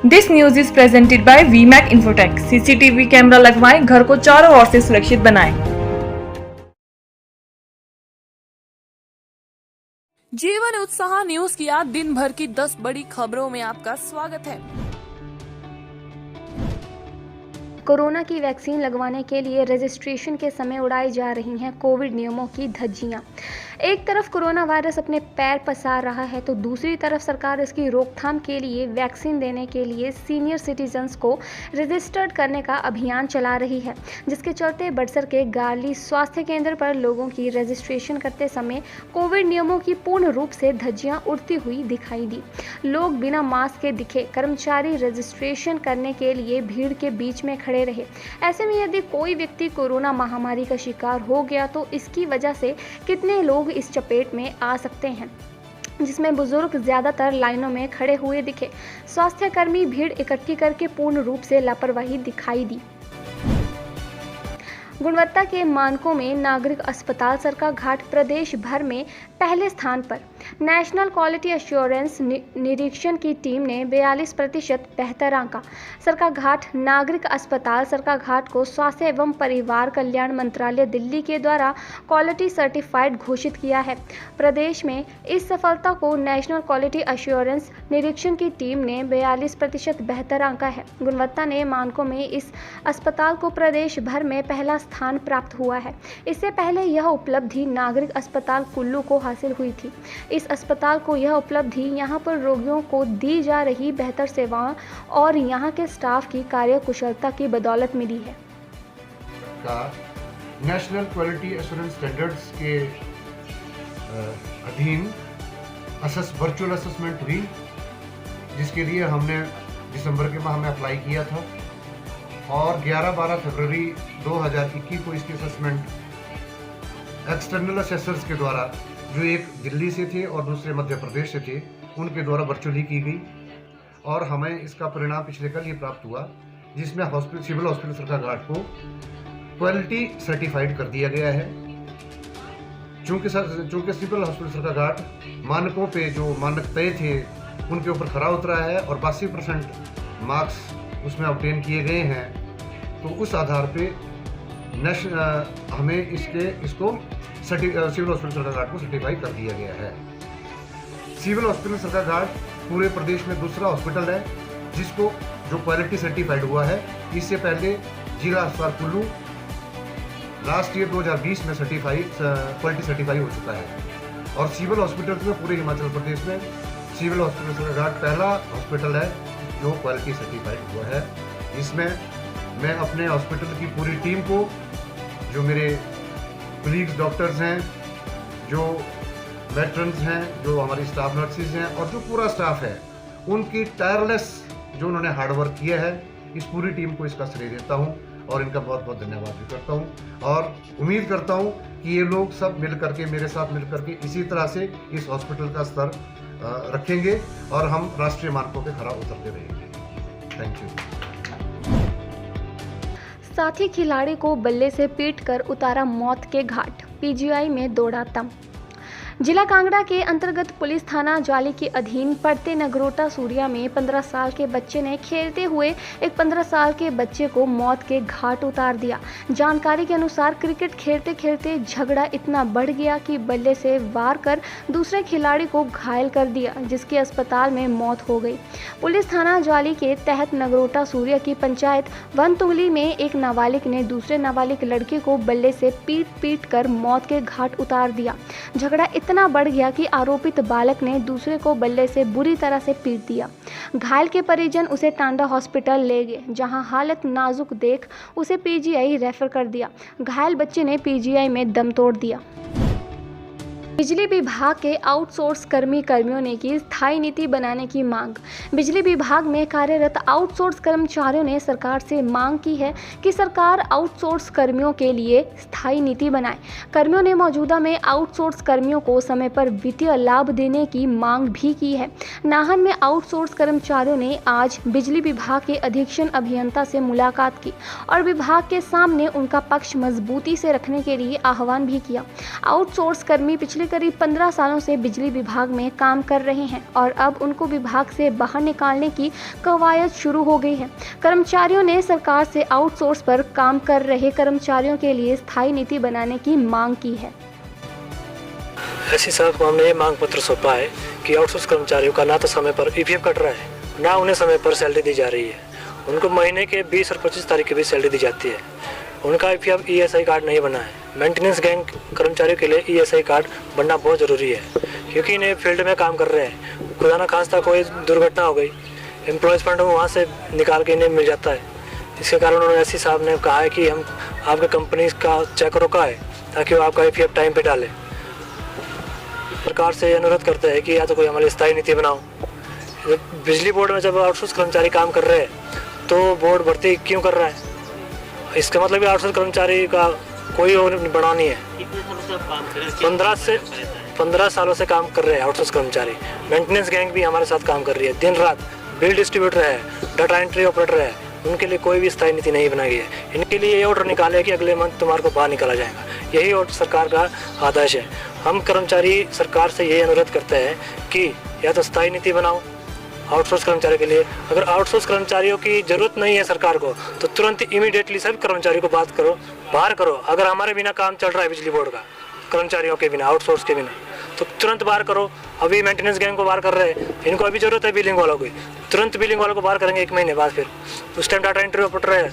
This news is presented by Vimac Infotech. CCTV camera लगवाएं, घर को चारों ओर से सुरक्षित बनाएं। जीवन उत्साह न्यूज की आज दिन भर की 10 बड़ी खबरों में आपका स्वागत है। कोरोना की वैक्सीन लगवाने के लिए रजिस्ट्रेशन के समय उड़ाई जा रही हैं कोविड नियमों की धज्जियां। एक तरफ कोरोना वायरस अपने पैर पसार रहा है तो दूसरी तरफ सरकार इसकी रोकथाम के लिए वैक्सीन देने के लिए सीनियर सिटीजन्स को रजिस्टर्ड करने का अभियान चला रही है, जिसके चलते बड़सर के गार्ली स्वास्थ्य केंद्र पर लोगों की रजिस्ट्रेशन करते समय कोविड नियमों की पूर्ण रूप से धज्जियां उड़ती हुई दिखाई दी। लोग बिना मास्क के दिखे, कर्मचारी रजिस्ट्रेशन करने के लिए भीड़ के बीच में खड़े रहे। ऐसे में यदि कोई व्यक्ति कोरोना महामारी का शिकार हो गया तो इसकी वजह से कितने लोग इस चपेट में आ सकते हैं, जिसमें बुजुर्ग ज्यादातर लाइनों में खड़े हुए दिखे। स्वास्थ्य कर्मी भीड़ इकट्ठी करके पूर्ण रूप से लापरवाही दिखाई दी। गुणवत्ता के मानकों में नागरिक अस्पताल सरकाघाट प्रदेश भर में पहले स्थान पर। नेशनल क्वालिटी एश्योरेंस निरीक्षण की टीम ने 42% बेहतर आंका। सरकाघाट नागरिक अस्पताल सरकाघाट को स्वास्थ्य एवं परिवार कल्याण मंत्रालय दिल्ली के द्वारा क्वालिटी सर्टिफाइड घोषित किया है। प्रदेश में इस सफलता को नेशनल क्वालिटी एश्योरेंस निरीक्षण की टीम ने 42% बेहतर आंका है। गुणवत्ता ने मानकों में इस अस्पताल को प्रदेश भर में पहला स्थान प्राप्त हुआ है। इससे पहले यह उपलब्धि नागरिक अस्पताल कुल्लू को हासिल हुई थी। इस अस्पताल को यह उपलब्धि यहां पर रोगियों को दी जा रही बेहतर सेवाओं और यहां के स्टाफ की कार्यकुशलता की बदौलत मिली है। नेशनल क्वालिटी एश्योरेंस स्टैंडर्ड्स के अधीन वर्चुअल असेसमेंट हुई, जिसके लिए हमने दिसंबर के माह में अप्लाई किया था और 11-12 फरवरी 2021 को इसकी असेसमेंट एक्सटर्नल असेसर्स के द्वारा, जो एक दिल्ली से थे और दूसरे मध्य प्रदेश से थे, उनके द्वारा वर्चुअली की गई और हमें इसका परिणाम पिछले कल ही प्राप्त हुआ, जिसमें सिविल हॉस्पिटल सरकाघाट को क्वालिटी सर्टिफाइड कर दिया गया है। चूँकि सिविल हॉस्पिटल सरकाघाट मानकों पे जो मानक तय थे उनके ऊपर खरा उतरा है और 82% मार्क्स उसमें ऑब्टेन किए गए हैं, तो उस आधार पे हमें इसको सिविल हॉस्पिटल सरकाघाट को सर्टिफाई कर दिया गया है। सिविल हॉस्पिटल सरकाघाट पूरे प्रदेश में दूसरा हॉस्पिटल है जिसको जो क्वालिटी सर्टिफाइड हुआ है। इससे पहले जिला अस्पताल कुल्लू लास्ट ईयर 2020 में क्वालिटी सर्टिफाई हो चुका है और सिविल हॉस्पिटल में पूरे हिमाचल प्रदेश में सिविल हॉस्पिटल सरकाघाट पहला हॉस्पिटल है जो क्वालिटी सर्टिफाइड हुआ है। इसमें मैं अपने हॉस्पिटल की पूरी टीम को, जो मेरे कलीग्स डॉक्टर्स हैं, जो वेटरन्स हैं, जो हमारी स्टाफ नर्सेज हैं और जो पूरा स्टाफ है, उनकी टायरलेस जो उन्होंने हार्डवर्क किया है, इस पूरी टीम को इसका श्रेय देता हूं और इनका बहुत बहुत धन्यवाद भी करता हूं और उम्मीद करता हूं कि ये लोग सब मिल करके मेरे साथ मिल करके इसी तरह से इस हॉस्पिटल का स्तर रखेंगे और हम राष्ट्रीय मानकों पे खरा उतरते रहेंगे। Thank you. साथी खिलाड़ी को बल्ले से पीटकर उतारा मौत के घाट, पीजीआई में दौड़ा दम। जिला कांगड़ा के अंतर्गत पुलिस थाना ज्वाली के अधीन पड़ते नगरोटा सूर्या में 15 साल के बच्चे ने खेलते हुए एक 15 साल के बच्चे को मौत के घाट उतार दिया। जानकारी के अनुसार क्रिकेट खेलते खेलते झगड़ा इतना बढ़ गया कि बल्ले से वार कर दूसरे खिलाड़ी को घायल कर दिया, जिसकी अस्पताल में मौत हो गई। पुलिस थाना ज्वाली के तहत नगरोटा सूर्या की पंचायत वनतुंगली में एक नाबालिग ने दूसरे नाबालिग लड़के को बल्ले से पीट कर मौत के घाट उतार दिया। झगड़ा इतना बढ़ गया कि आरोपित बालक ने दूसरे को बल्ले से बुरी तरह से पीट दिया। घायल के परिजन उसे टांडा हॉस्पिटल ले गए, जहां हालत नाजुक देख उसे पीजीआई रेफर कर दिया। घायल बच्चे ने पीजीआई में दम तोड़ दिया। बिजली विभाग के आउटसोर्स कर्मियों ने की स्थायी नीति बनाने की मांग। बिजली विभाग में कार्यरत आउटसोर्स कर्मचारियों ने सरकार से मांग की है कि सरकार आउटसोर्स कर्मियों के लिए स्थायी नीति बनाए। कर्मियों ने मौजूदा में आउटसोर्स कर्मियों को समय पर वित्तीय लाभ देने की मांग भी की है। नाहन में आउटसोर्स कर्मचारियों ने आज बिजली विभाग के अधीक्षण अभियंता से मुलाकात की और विभाग के सामने उनका पक्ष मजबूती से रखने के लिए आह्वान भी किया। आउटसोर्स कर्मी पिछले पिछले करीब 15 सालों से बिजली विभाग में काम कर रहे हैं और अब उनको विभाग से बाहर निकालने की कवायद शुरू हो गई है। कर्मचारियों ने सरकार से आउटसोर्स पर काम कर रहे कर्मचारियों के लिए स्थायी नीति बनाने की मांग की है। एससी साहब को हमने ये मांग पत्र सौंपा है कि आउटसोर्स कर्मचारियों का ना तो समय पर ईपीएफ कट रहा है, ना उन्हें समय पर सैलरी दी जा रही है। उनको महीने के 20 और 25 तारीख के बीच सैलरी दी जाती है। उनका ईपीएफ ईएसआई कार्ड नहीं बना है। मेंटेनेंस गैंग कर्मचारियों के लिए ईएसआई कार्ड बनना बहुत ज़रूरी है, क्योंकि इन्हें फील्ड में काम कर रहे हैं। खुदा न खास्ता कोई दुर्घटना हो गई, एम्प्लॉयज़ फंड वहाँ से निकाल के इन्हें मिल जाता है। इसके कारण उन्होंने एससी साहब ने कहा है कि हम आपके कंपनी का चेक रोका है ताकि वो आपका ईपीएफ टाइम पे डालें। सरकार से अनुरोध करते हैं कि या तो कोई हमारी स्थायी नीति बनाओ। बिजली बोर्ड में जब आउटसोर्स कर्मचारी काम कर रहे हैं तो बोर्ड भर्ती क्यों कर रहा है? इसका मतलब कि आउटसोर्स कर्मचारी का कोई और बड़ा नहीं है। 15 सालों से काम कर रहे हैं आउटसोर्स कर्मचारी। मेंटेनेंस गैंग भी हमारे साथ काम कर रही है, दिन रात। बिल डिस्ट्रीब्यूटर है, डाटा एंट्री ऑपरेटर है, उनके लिए कोई भी स्थायी नीति नहीं बनाई गई है। इनके लिए ये ऑर्डर निकाले कि अगले मंथ तुम्हारे को बाहर निकाला जाएगा, यही ऑर्डर सरकार का आदेश है। हम कर्मचारी सरकार से यही अनुरोध करते हैं कि या तो स्थायी नीति बनाओ आउटसोर्स कर्मचारी के लिए। अगर आउटसोर्स कर्मचारियों की ज़रूरत नहीं है सरकार को तो तुरंत इमीडिएटली सभी कर्मचारियों को बाहर करो। अगर हमारे बिना काम चल रहा है बिजली बोर्ड का, कर्मचारियों के बिना, आउटसोर्स के बिना, तो तुरंत बाहर करो। अभी मेंटेनेंस गैंग को बाहर कर रहे हैं, इनको अभी ज़रूरत है बिलिंग वालों की, तुरंत बिलिंग वालों को बाहर करेंगे 1 महीने बाद। फिर उस टाइम डाटा एंट्री ऑपरेटर है,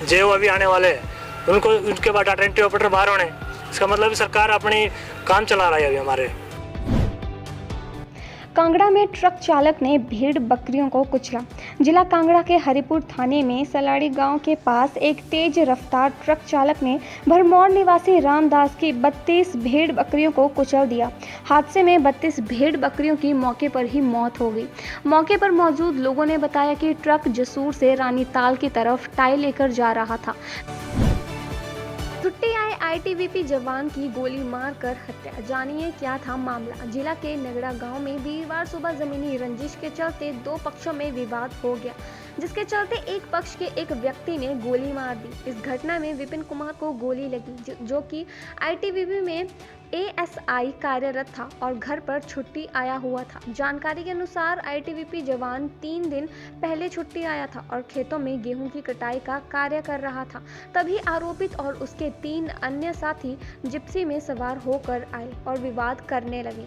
जेओ अभी आने वाले हैं, उनके बाद डाटा एंट्री ऑपरेटर बाहर होने। इसका मतलब सरकार अपनी काम चला रहा है अभी हमारे। कांगड़ा में ट्रक चालक ने भेड़ बकरियों को कुचला। जिला कांगड़ा के हरिपुर थाने में सलाड़ी गांव के पास एक तेज रफ्तार ट्रक चालक ने भरमौर निवासी रामदास की 32 भेड़ बकरियों को कुचल दिया। हादसे में 32 भेड़ बकरियों की मौके पर ही मौत हो गई। मौके पर मौजूद लोगों ने बताया कि ट्रक जसूर से रानीताल की तरफ टाई लेकर जा रहा था। छुट्टी आए आईटीबीपी जवान की गोली मारकर हत्या। जानिए क्या था मामला। जिला के नगड़ा गांव में वीरवार सुबह जमीनी रंजिश के चलते 2 पक्षों में विवाद हो गया, जिसके चलते एक पक्ष के एक व्यक्ति ने गोली मार दी। इस घटना में विपिन कुमार को गोली लगी, जो कि आईटीबीपी में एएसआई कार्यरत था और घर पर छुट्टी आया हुआ था। जानकारी के अनुसार आईटीबीपी जवान 3 दिन पहले छुट्टी आया था और खेतों में गेहूं की कटाई का कार्य कर रहा था। तभी आरोपित और उसके 3 अन्य साथी जिप्सी में सवार होकर आए और विवाद करने लगे।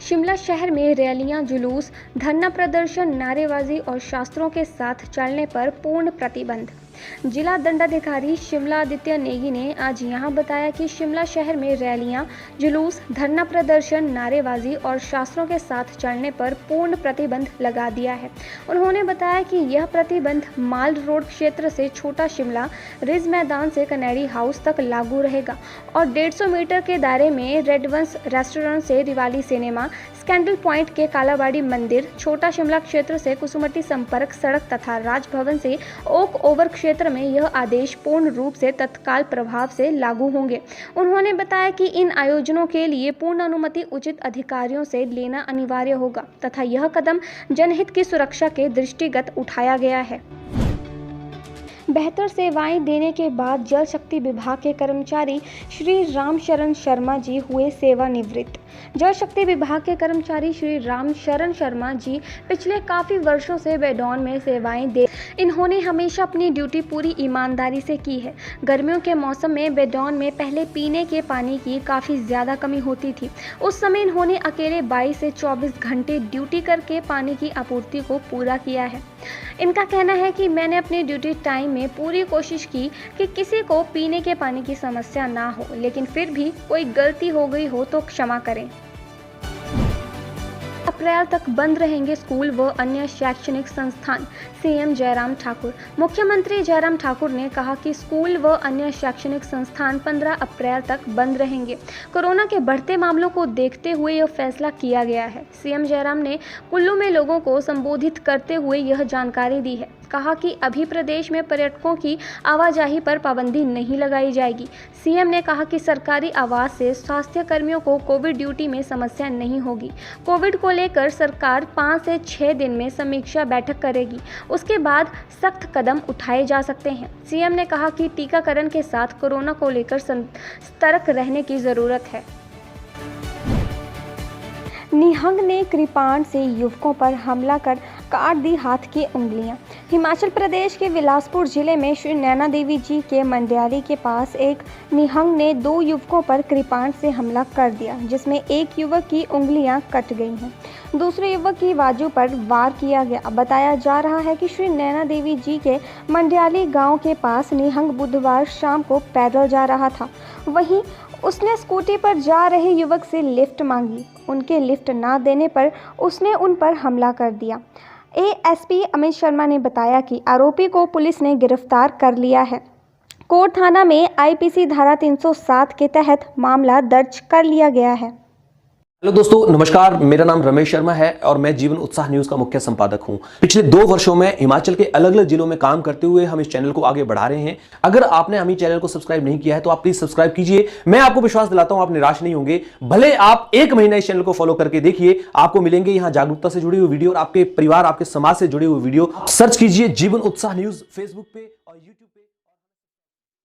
शिमला शहर में रैलियां, जुलूस, धरना प्रदर्शन, नारेबाजी और शास्त्रों के साथ चलने पर पूर्ण प्रतिबंध। जिला दंडाधिकारी शिमला आदित्य नेगी ने आज यहां बताया कि शिमला शहर में रैलियां, जुलूस, धरना प्रदर्शन, नारेबाजी और शास्त्रों के साथ चलने पर पूर्ण प्रतिबंध लगा दिया है। उन्होंने बताया कि यह प्रतिबंध माल रोड क्षेत्र से छोटा शिमला, रिज मैदान से कनेडी हाउस तक लागू रहेगा और 150 मीटर के दायरे में रेडवंस रेस्टोरेंट से रिवाली सिनेमा, स्कैंडल पॉइंट के कालाबाड़ी मंदिर, छोटा शिमला क्षेत्र से कुसुमटी संपर्क सड़क तथा राजभवन से ओक ओवर क्षेत्र में यह आदेश पूर्ण रूप से तत्काल प्रभाव से लागू होंगे। उन्होंने बताया कि इन आयोजनों के लिए पूर्ण अनुमति उचित अधिकारियों से लेना अनिवार्य होगा तथा यह कदम जनहित की सुरक्षा के दृष्टिगत उठाया गया है। बेहतर सेवाएं देने के बाद जल शक्ति विभाग के कर्मचारी श्री रामशरण शर्मा जी हुए सेवानिवृत्त। जल शक्ति विभाग के कर्मचारी श्री रामशरण शर्मा जी पिछले काफ़ी वर्षों से बेडौन में सेवाएं दे। इन्होंने हमेशा अपनी ड्यूटी पूरी ईमानदारी से की है। गर्मियों के मौसम में बेडौन में पहले पीने के पानी की काफ़ी ज़्यादा कमी होती थी। उस समय इन्होंने अकेले 22 से 24 घंटे ड्यूटी करके पानी की आपूर्ति को पूरा किया है। इनका कहना है कि मैंने अपने ड्यूटी टाइम में पूरी कोशिश की कि किसी को पीने के पानी की समस्या ना हो, लेकिन फिर भी कोई गलती हो गई हो तो क्षमा करें। अप्रैल तक बंद रहेंगे स्कूल व अन्य शैक्षणिक संस्थान। सीएम जयराम ठाकुर। मुख्यमंत्री जयराम ठाकुर ने कहा कि स्कूल व अन्य शैक्षणिक संस्थान 15 अप्रैल तक बंद रहेंगे। कोरोना के बढ़ते मामलों को देखते हुए यह फैसला किया गया है। सीएम जयराम ने कुल्लू में लोगों को संबोधित करते हुए यह जानकारी दी है। कहा कि अभी प्रदेश में पर्यटकों की आवाजाही पर पाबंदी नहीं लगाई जाएगी। सीएम ने कहा कि सरकारी आवास से स्वास्थ्य कर्मियों को कोविड ड्यूटी में समस्या नहीं होगी। कोविड को लेकर सरकार 5 से 6 दिन में समीक्षा बैठक करेगी, उसके बाद सख्त कदम उठाए जा सकते हैं। सीएम ने कहा कि टीकाकरण के साथ कोरोना को लेकर सतर्क रहने की जरूरत है। निहंग ने कृपाण से युवकों पर हमला कर काट दी हाथ की उंगलियां। हिमाचल प्रदेश के बिलासपुर जिले में श्री नैना देवी जी के मंडियाली के पास एक निहंग ने 2 युवकों पर कृपाण से हमला कर दिया, जिसमें एक युवक की उंगलियां कट गई हैं, दूसरे युवक की बाजू पर वार किया गया। बताया जा रहा है कि श्री नैना देवी जी के मंडियाली गांव के पास निहंग बुधवार शाम को पैदल जा रहा था। वहीं उसने स्कूटी पर जा रहे युवक से लिफ्ट मांगी। उनके लिफ्ट ना देने पर उसने उन पर हमला कर दिया। एएसपी अमित शर्मा ने बताया कि आरोपी को पुलिस ने गिरफ्तार कर लिया है। कोट थाना में आईपीसी धारा 307 के तहत मामला दर्ज कर लिया गया है। हेलो दोस्तों, नमस्कार। मेरा नाम रमेश शर्मा है और मैं जीवन उत्साह न्यूज का मुख्य संपादक हूं। पिछले 2 वर्षों में हिमाचल के अलग अलग जिलों में काम करते हुए हम इस चैनल को आगे बढ़ा रहे हैं। अगर आपने हमें चैनल को सब्सक्राइब नहीं किया है तो आप प्लीज सब्सक्राइब कीजिए। मैं आपको विश्वास दिलाता हूं, आप निराश नहीं होंगे। भले आप 1 महीना इस चैनल को फॉलो करके देखिए, आपको मिलेंगे यहाँ जागरूकता से जुड़ी हुई वीडियो और आपके परिवार, आपके समाज से जुड़ी हुई वीडियो। सर्च कीजिए जीवन उत्साह न्यूज फेसबुक पे और यूट्यूब पे।